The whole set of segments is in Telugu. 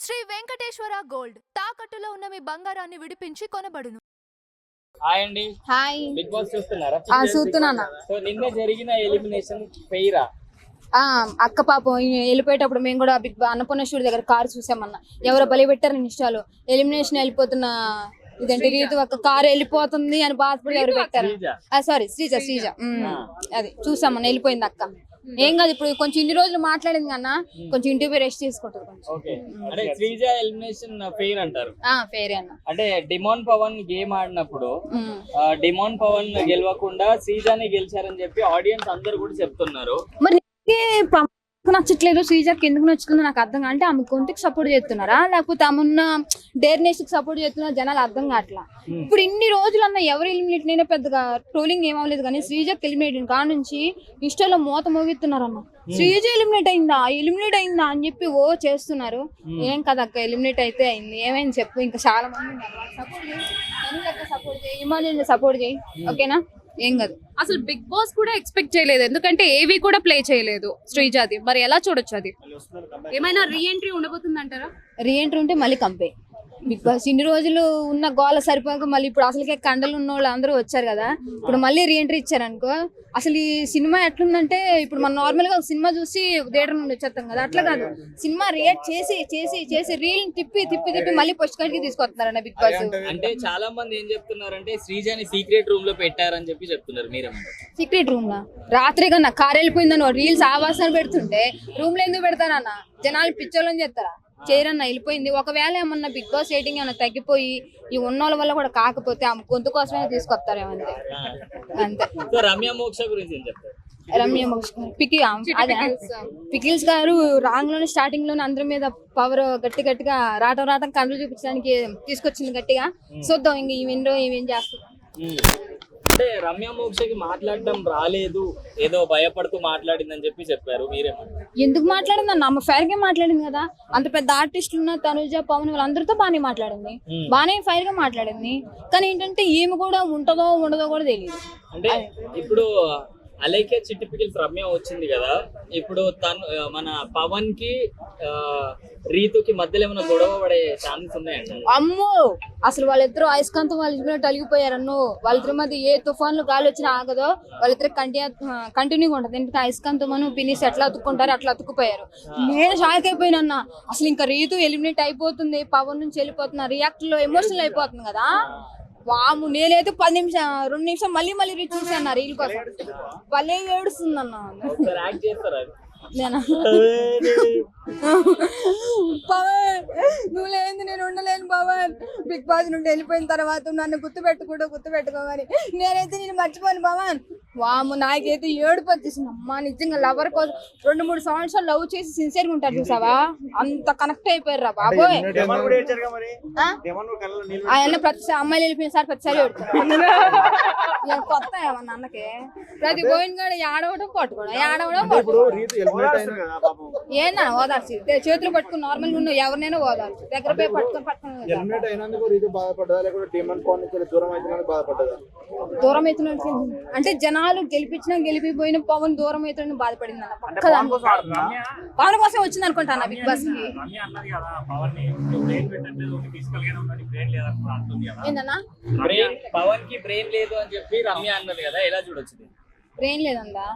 శ్రీ వెంకటేశ్వర గోల్డ్ తాకట్టులో ఉన్న మీ బంగారాన్ని విడిపించి కొనబడును. హాయ్ అండి. హాయ్. బిగ్ బాస్ చూస్తున్నారా? చూస్తున్నానా. సో నిన్న జరిగిన ఎలిమినేషన్ ఫెయిరా? అక్క పాపం వెళ్ళిపోయేటప్పుడు మేము కూడా అన్నపూర్ణేశ్వరి దగ్గర కారు చూసామన్నా. ఎవరో బలి పెట్టారు ఇన్స్టాలో. ఎలిమినేషన్ వెళ్ళిపోతున్న ఇదంటే రీతు ఒక కారు వెళ్ళిపోతుంది అని బాధపడి ఎవరు పెట్టారు. సారీ శ్రీజ అది చూసామన్నా. వెళ్ళిపోయింది అక్క. ఏం కాదు, ఇప్పుడు కొంచెం ఇన్ని రోజులు మాట్లాడింది కన్నా కొంచెం ఇంటికి రెస్ట్ తీసుకుంటారు. అంటే శ్రీజ ఎలిమినేషన్ ఫెయిర్ అంటారు. ఫెయిర్ అన్న. అంటే డిమాండ్ పవన్ గేమ్ ఆడినప్పుడు డిమాండ్ పవన్ గెలవకుండా శ్రీజాని గెలిచారని చెప్పి ఆడియన్స్ అందరు కూడా చెప్తున్నారు. మరి నచ్చట్లేదు శ్రీజాకి ఎందుకు నచ్చుతుందో నాకు అర్థం కాదు. అంటే ఆమె గొంతుకి సపోర్ట్ చేస్తున్నారా లేకపోతే ఆమెన్న డేర్నెస్ కి సపోర్ట్ చేస్తున్నారా జనాలు అర్థం కావట్లా. ఇప్పుడు ఇన్ని రోజులు అన్న ఎవరు ఎలిమినేట్ అయినా పెద్దగా ట్రోలింగ్ ఏమవలేదు, కానీ శ్రీజాకి ఎలిమినేట్ కాడ నుంచి ఇన్స్టాలో మోత మోగిస్తున్నారన్న. శ్రీజ ఎలిమినేట్ అయిందా అని చెప్పి చేస్తున్నారు. ఏం కదక్క, ఎలిమినేట్ అయితే అయింది, ఏమైంది చెప్పు. ఇంకా చాలా మంది సపోర్ట్ చేయి, ఇమాన్యుల్ని సపోర్ట్ చేయి, ఓకేనా? ఏం కాదు. అసలు బిగ్ బాస్ కూడా ఎక్స్పెక్ట్ చేయలేదు, ఎందుకంటే ఏవి కూడా ప్లే చేయలేదు శ్రీజాది. మరి ఎలా చూడొచ్చు? అది ఏమైనా రీఎంట్రీ ఉండబోతుంది అంటారా? రీఎంట్రీ ఉంటే మళ్ళీ కంపే. బిగ్ బాస్ ఇన్ని రోజులు ఉన్న గోల సరిపోక మళ్ళీ ఇప్పుడు అసలుకే కండలు ఉన్న వాళ్ళు అందరూ వచ్చారు కదా, ఇప్పుడు మళ్ళీ రీఎంట్రీ ఇచ్చారనుకో. అసలు ఈ సినిమా ఎట్లుందంటే ఇప్పుడు మనం నార్మల్ గా ఒక సినిమా చూసి థియేటర్ నుండి వచ్చేస్తాం కదా, అట్లా కాదు. సినిమా రియాక్ట్ చేసి చేసి చేసి రీల్ తిప్పి తిప్పి తిప్పి మళ్ళీ పోస్ట్ కార్డ్ కి తీసుకొస్తున్నారన్న బిగ్ బాస్. అంటే చాలా మంది ఏం చెప్తున్నారంటే శ్రీజాని సీక్రెట్ రూమ్ లో పెట్టారని చెప్పి చెప్తున్నారు. మీరేమంటారు? సీక్రెట్ రూమ్ లా రాత్రి కన్నా కారు వెళ్ళిపోయిందన్న రీల్స్ ఆవాసన పెడుతుంటే రూమ్ లో ఎందుకు పెడతారన్న? జనాలు పిచ్చోళ్ళని చేస్తారా? చేయరన్న, వెళ్ళిపోయింది. ఒకవేళ ఏమన్నా బిగ్ బాస్ రేటింగ్ ఏమన్నా తగ్గిపోయి ఈ ఉన్నోళ్ళ వల్ల కూడా కాకపోతే ఆమె గొంతు కోసమే తీసుకొస్తారేమంతే. అంతే. రమ్య మోక్ష గురించి ఏం చెప్తారు? రమ్య మోక్ష పికిల్స్ గారు రాంగ్ లోనే స్టార్టింగ్ లోనే అందరి మీద పవర్ గట్టిగా రాటం కళ్ళు చూపించడానికి తీసుకొచ్చింది గట్టిగా. చూద్దాం ఇంక ఈవెన్ చేస్తారు. అంటే రమ్య మోక్షకి మాట్లాడడం రాలేదు, ఏదో భయపడుతూ మాట్లాడిందని చెప్పి చెప్పారు. మీరేమంటారు? ఎందుకు మాట్లాడింది అన్న? అమ్మ ఫైర్ గా మాట్లాడింది కదా. అంత పెద్ద ఆర్టిస్టులు ఉన్న తనుజ, పవన్ వాళ్ళందరితో బాగానే మాట్లాడింది, బాగానే ఫైర్ గా మాట్లాడింది. కానీ ఏంటంటే ఈమె కూడా ఉంటదో ఉండదో కూడా తెలియదు. అంటే ఇప్పుడు అలాగే చిట్టి పికిల్స్ రమ్య వచ్చింది కదా, ఇప్పుడు తను మన పవన్ కి రీతుకి మధ్యలో ఏమైనా గొడవ పడే ఛాన్సెస్ ఉన్నాయండి? అమ్మో, అసలు వాళ్ళిద్దరు అయస్కాంతం వాళ్ళు అలిగిపోయారన్ను. వాళ్ళిద్దరి మధ్య ఏ తుఫాన్లు గాలి వచ్చినా ఆగదో, వాళ్ళిద్దరు కంటిన్యూగా ఉంటది. ఎందుకంటే అయస్కాంతం పినిస్ ఎట్లా అతుక్కుంటారో అట్లా అతుక్కుపోయారు. నేను షాక్ అయిపోయినా. అసలు ఇంకా రీతు ఎలిమినేట్ అయిపోతుంది, పవన్ నుంచి వెళ్ళిపోతున్నా, రియాక్ట్ లో ఎమోషనల్ అయిపోతుంది కదా. వాము, నేనైతే 2 నిమిషం మళ్ళీ రీచ్ చూసాను రీల్ కోసం. భలే ఏడుస్తుంది అన్న. పవన్ నువ్వు లేని నేను ఉండలేను పవన్. బిగ్ బాస్ నుండి వెళ్ళిపోయిన తర్వాత నన్ను గుర్తుపెట్టుకోమని నేనైతే నేను మర్చిపోను పవన్. వాము, నాకైతే ఏడుపు వచ్చేసింది. అమ్మా నిజంగా లవర్ కోసం 2-3 సంవత్సరాలు లవ్ చేసి సిన్సియర్ గా ఉంటారు చూసావా, అంత కనెక్ట్ అయిపోయారు రా బాబోయ్. ఆయన ప్రతి అమ్మాయిలు వెళ్ళిపోయిన సార్ ప్రతిసారి ఏడుతారు. కొత్త ఏమన్నా అన్నకి ప్రతి పోయిన కూడా ఆడవడం పట్టుకోవడం ఏందన్న ఓదార్చి చేతులు పట్టుకుని నార్మల్ గా ఉన్నావు ఎవరినైనా ఓదార్చు, దగ్గర పోయి పట్టుకొని దూరం అవుతున్నా అంటే జనాలు గెలిపిపోయిన పవన్ దూరం అవుతున్న బాధపడింది అన్న. పక్కదా పవన్ కోసం వచ్చింది అనుకుంటా బిగ్ బాస్ కి. ఏందన్నా పవన్ కి బ్రెయిన్ లేదు అని చెప్పి రమ్య అన్నది కదా, ఎలా చూడొచ్చు? బ్రెయిన్ లేదందా?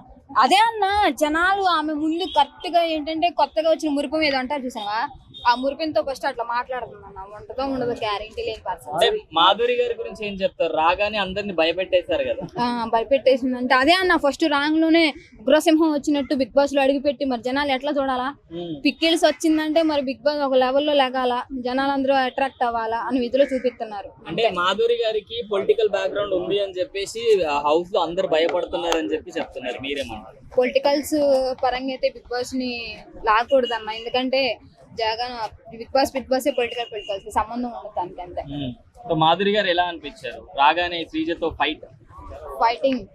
అదే అన్న, జనాలు ఆమె ముందు కరెక్ట్ గా ఏంటంటే కొత్తగా వచ్చిన మురిపం ఏదో అంటారు చూసావా, ఆ మురిపెంతో ఫస్ట్ అట్లా మాట్లాడుతున్నా. ఉంటదో ఉండదో గ్యారెంటీ లేని పర్సన్. మాధురి గారి గురించి ఏం చెప్తారు? రాగానే అందరిని భయపెట్టేశారు కదా. భయపెట్టేసిందంటే అదే అన్న, ఫస్ట్ రాంగ్ లోనే ఉగ్రసింహం వచ్చినట్టు బిగ్ బాస్ లో అడుగుపెట్టి మరి జనాలు ఎట్లా చూడాలా? పిక్కిల్స్ వచ్చిందంటే మరి బిగ్ బాస్ ఒక లెవెల్లో లెగాల, జనాలు అందరూ అట్రాక్ట్ అవ్వాలా అని విధులు చూపిస్తున్నారు. అంటే మాధురి గారికి పొలిటికల్ బ్యాక్గ్రౌండ్ ఉంది అని చెప్పేసి హౌస్ లో అందరు భయపడుతున్నారు అని చెప్పి చెప్తున్నారు. మీరేమన్నారు? పొలిటికల్స్ పరంగా అయితే బిగ్ బాస్ ని లాగకూడదు అన్న, ఎందుకంటే జగన్ బిగ్ బాస్ పొలిటికల్స్ సంబంధం ఉండదు దానికంటే. మాధురి గారు ఎలా అనిపించారు రాగానే శ్రీజతో ఫైటింగ్?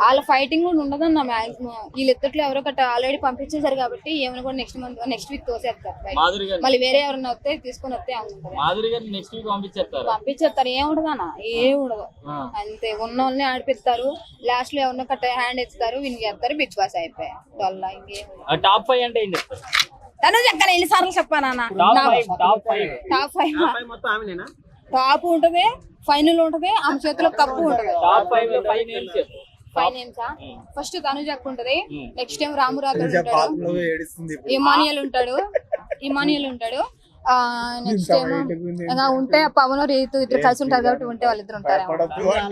వాళ్ళ ఫైటింగ్ కూడా ఉండదన్న మాక్సిమం. వీళ్ళిద్దట్లో ఎవరో ఒకటి ఆల్రెడీ పంపించేశారు కాబట్టి ఏమైనా కూడా నెక్స్ట్ వీక్ తోసేస్తారు. మళ్ళీ వేరే ఎవరైనా వస్తే తీసుకొని వస్తే పంపించేస్తారు. ఏముండదన్న, ఏముండదు. అంతే, ఉన్న వాళ్ళని ఆడిపిస్తారు, లాస్ట్ లో ఎవరినో కట్ట హ్యాండ్ ఎత్తుతారు, విని చేస్తారు, బిగ్ బాస్ అయిపోయారు. టాప్ 5 అంటే ఏం చెప్తారు? తనుజ అక్క ఎన్నిసార్లు చెప్పానన్న టాప్ ఫైవ్ టాప్ 5 మొత్తం ఆమెనేనా? టాప్ ఉంటది, ఫైనల్ ఉంటది, ఆమె చేతిలో కప్పు ఉంటది. టాప్ ఫైవ్ నేమ్స్ చెప్పు. 5 నేమ్స్ ఫస్ట్ తనుజ అక్క ఉంటది, నెక్స్ట్ టైం రామురాథోడ్ కొంచెం ఉంటాడు, బాత్రూంలో ఏడుస్తుంది ఇప్పుడు. ఇమానియల్ ఉంటాడు, నెక్స్ట్ టైం ఉంటే పవన్ రీతు ఇద్దరు కలిసి ఉంటారు కాబట్టి ఉంటే వాళ్ళిద్దరు ఉంటారు. భయపడొద్దు అంటే